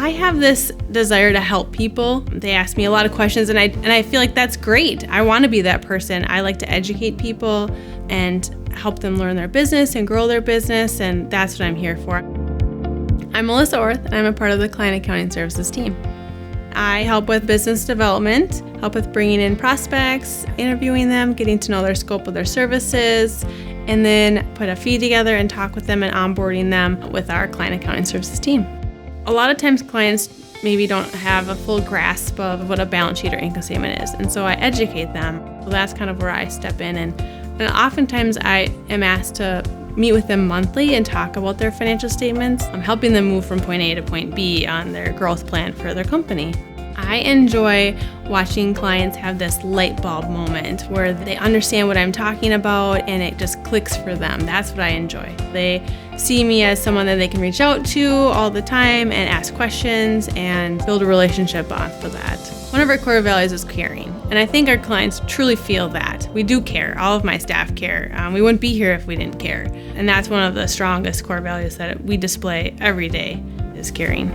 I have this desire to help people. They ask me a lot of questions, and I feel like that's great. I want to be that person. I like to educate people and help them learn their business and grow their business, and that's what I'm here for. I'm Melissa Orth, and I'm a part of the Client Accounting Services team. I help with business development, help with bringing in prospects, interviewing them, getting to know their scope of their services, and then put a fee together and talk with them and onboarding them with our Client Accounting Services team. A lot of times clients maybe don't have a full grasp of what a balance sheet or income statement is, and so I educate them. So that's kind of where I step in, and oftentimes I am asked to meet with them monthly and talk about their financial statements. I'm helping them move from point A to point B on their growth plan for their company. I enjoy watching clients have this light bulb moment where they understand what I'm talking about and it just clicks for them. That's what I enjoy. They see me as someone that they can reach out to all the time and ask questions and build a relationship off of that. One of our core values is caring, and I think our clients truly feel that. We do care. All of my staff care. We wouldn't be here if we didn't care. And that's one of the strongest core values that we display every day is caring.